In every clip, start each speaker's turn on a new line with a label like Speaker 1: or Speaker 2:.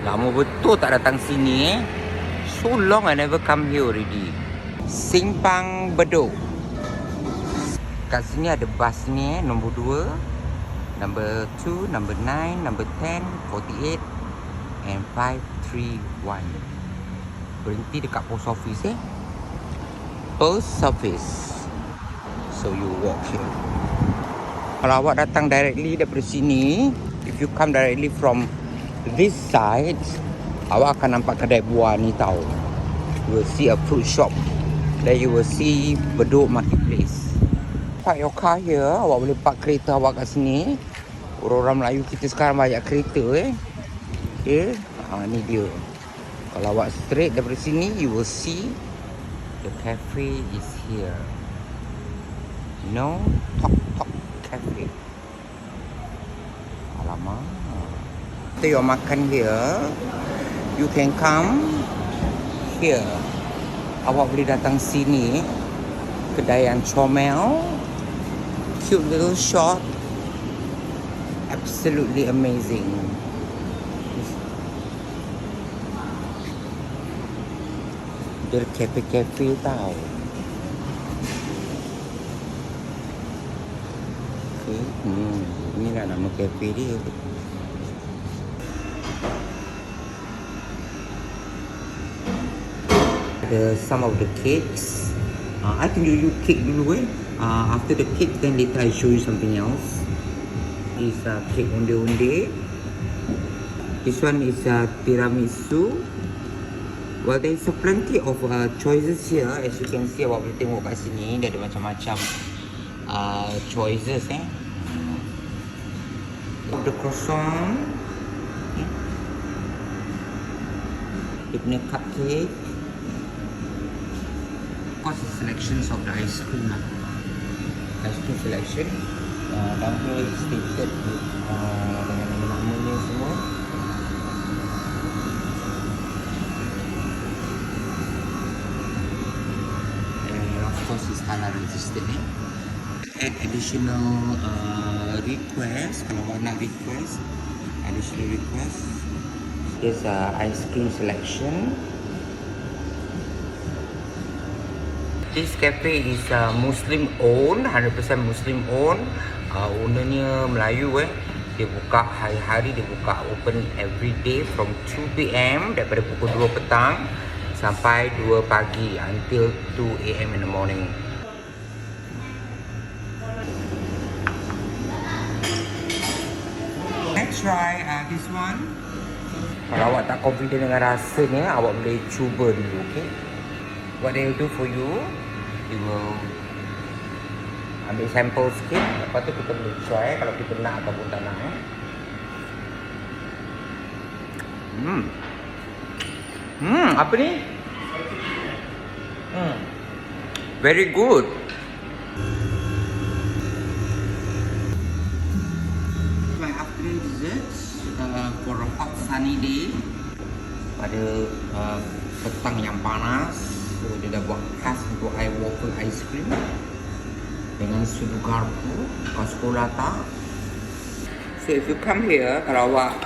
Speaker 1: Lama betul tak datang sini So long I never come here already. Simpang Bedok. Kat sini ada bas ni nombor 2, number 2, number 9, number 10, 48 and 531. Berhenti dekat post office Post office. So you walk here. Kalau awak datang directly daripada sini, if you come directly from this side, awak akan nampak kedai buah ni tau. You will see a fruit shop. Then you will see Bedok Marketplace. Park your car here. Awak boleh park kereta awak kat sini. Orang-orang Melayu kita sekarang banyak kereta Okay. Ni dia. Kalau awak straight daripada sini, you will see the cafe is here. No Tok Cafe. Alamak. After you makan here, you can come here. Awak boleh datang sini. Kedai yang comel. Cute little shop. Absolutely amazing. Dia cafe-cafe tau. Okay. Inilah nama cafe dia. Some of the cakes. I think you cake dulu after the cake, then later I show you something else. This cake onde-onde. This one is tiramisu. Well, there is plenty of choices here. As you can see, awak boleh tengok kat sini. Dia ada macam-macam choices The croissant. Dia punya cupcake. Of course, the selections of the ice cream Ice cream selection. Down here is stated dengan nama-namanya semua. Of course, it's halal registered Add additional request. Kalau awak nak request additional request, there's ice cream selection. This cafe is Muslim owned, 100% Muslim owned. Ownernya Melayu Dia buka hari-hari, dia buka open every day from 2 PM daripada pukul 2 petang sampai 2 pagi until 2 AM in the morning. Let's try this one. Kalau awak tak confident dengan rasanya, awak boleh cuba dulu, okay? What they will do for you, you will ambil sampel sikit. Lepas tu kita boleh try kalau kita nak ataupun tak nak Apa ni? Very good. My afternoon desserts for a hot sunny day. Pada petang yang panas. So, dia dah buat khas untuk waffle ice cream dengan sudu garpu. Kau sekolah tak? So if you come here, kalau awak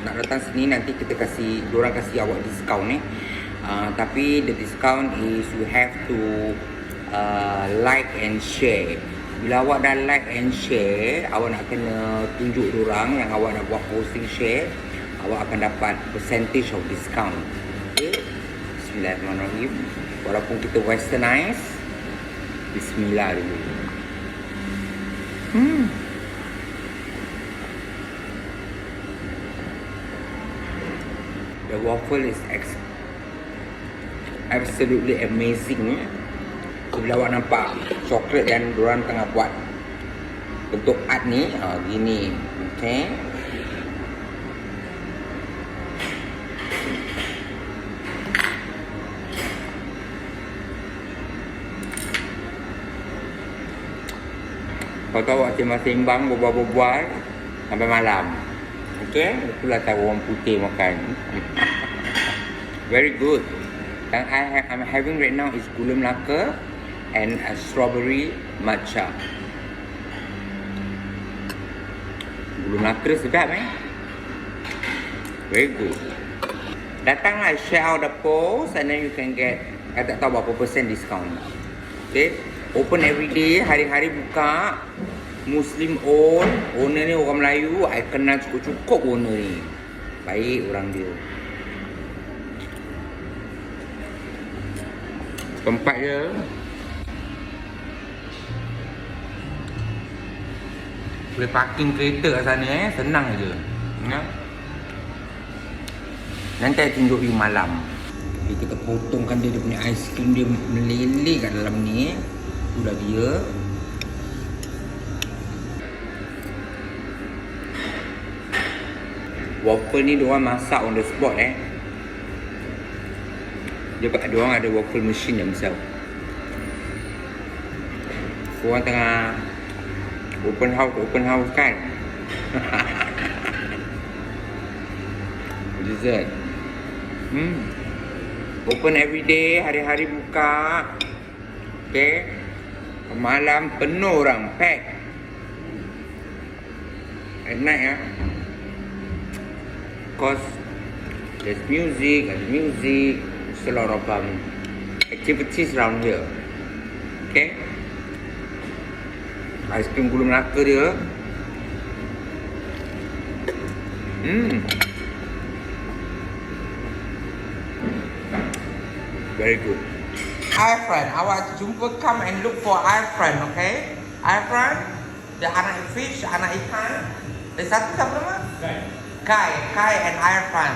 Speaker 1: nak datang sini, nanti diorang kasih awak discount tapi the discount is you have to like and share. Bila awak dah like and share, awak nak kena tunjuk diorang yang awak nak buat posting share, awak akan dapat percentage of discount. Okay? Bismillahirrahmanirrahim. Walaupun kita westernize, bismillah dulu. The waffle is absolutely amazing. Bila awak nampak coklat yang diorang tengah buat bentuk art ni, gini, okay. Kalau tahu awak sembang-sembang, berbual-bual sampai malam. Okay? Itulah cara orang putih makan. Very good. And I'm having right now is gula melaka and a strawberry matcha. Gula melaka sedap Very good. Datanglah, share out the post and then you can get, I tak tahu berapa persen discount. Okay. Open every day, hari-hari buka. Muslim own. Owner ni orang Melayu. I kenal cukup-cukup owner ni. Baik orang dia. Tempat dia boleh parking kereta kat sana senang je. Ya. Nanti saya tunjuk you malam. Jadi kita potongkan dia punya aiskrim dia meleleh kat dalam ni. Tu dah dia. Waffle ni diorang masak on the spot Diorang ada waffle machine themselves. Korang tengah open house kan? Dessert. Open every day, hari-hari buka. Okay. Malam penuh orang, pack. At night cause there's music, there's a lot of activities around here. Okay. Aiskrim gula Melaka dia. Very good. Irfan, awak jumpa, come and look for Irfan, okay? Irfan, the anak fish, anak ikan. Dan satu siapa nama? Kai and Irfan.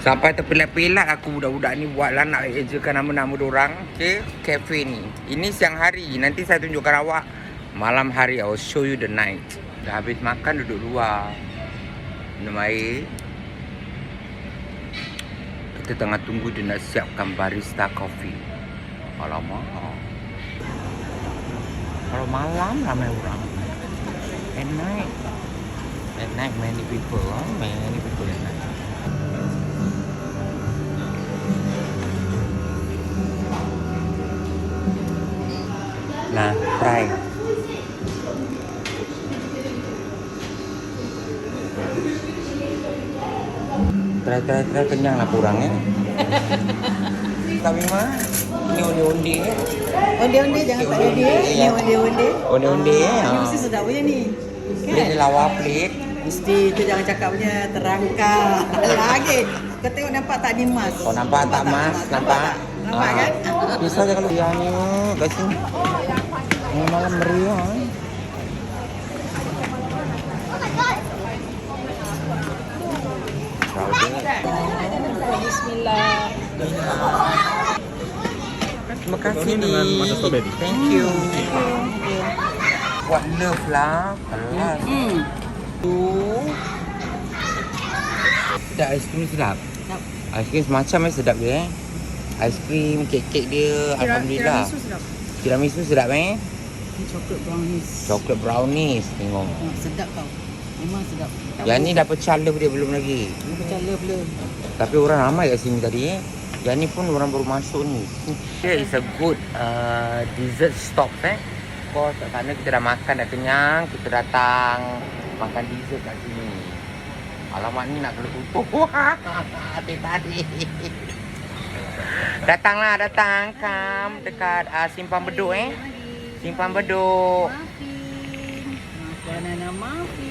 Speaker 1: Sampai terpilak-pilak aku budak-budak ni buatlah nak ejakan nama-nama dorang. Okay, cafe ni. Ini siang hari, nanti saya tunjukkan awak malam hari. I will show you the night. Dah habis makan, duduk luar minum air. Kita tengah tunggu dia nak siapkan barista coffee. Alamak. Kalau malam ramai orang. At night many people at night. Nah, try. Try kenyang lah kurang Tapi mah ini onde-onde.
Speaker 2: Onde-onde jangan tak ada dia. Ini onde-onde.
Speaker 1: Onde-onde
Speaker 2: Ini mesti sedap punya ni.
Speaker 1: Kan? Dia lawa plate.
Speaker 2: Mesti tu jangan cakap punya terangkat. Lagi. Kau tengok nampak tak ni mas?
Speaker 1: Oh nampak tak mas? Nampak?
Speaker 2: Nampak kan?
Speaker 1: Bisa je kalau yang ni kat sini. Malam meriah.
Speaker 2: Bismillah.
Speaker 1: Terima kasih ni. Thank you. Buat love lah. Kelas. Sedap aiskrim sedap. Aiskrim semacam sedap dia Aiskrim, kek-kek dia alhamdulillah. Tiramisu sedap
Speaker 2: Ni coklat brownies.
Speaker 1: Tengok.
Speaker 2: Sedap tau. Memang sedap.
Speaker 1: Yang ni dah pecah love dia belum lagi.
Speaker 2: Pecah love belum.
Speaker 1: Tapi orang ramai kat sini tadi Yang ni pun orang baru masuk ni. Here is a good dessert stop Kos kat sana kita dah makan dah kenyang. Kita datang makan dessert kat sini. Alamak ni nak kena tutup. Tadi. Datang. Come dekat Simpang Bedok Simpang Bedok.
Speaker 2: Muffin. Banana muffin.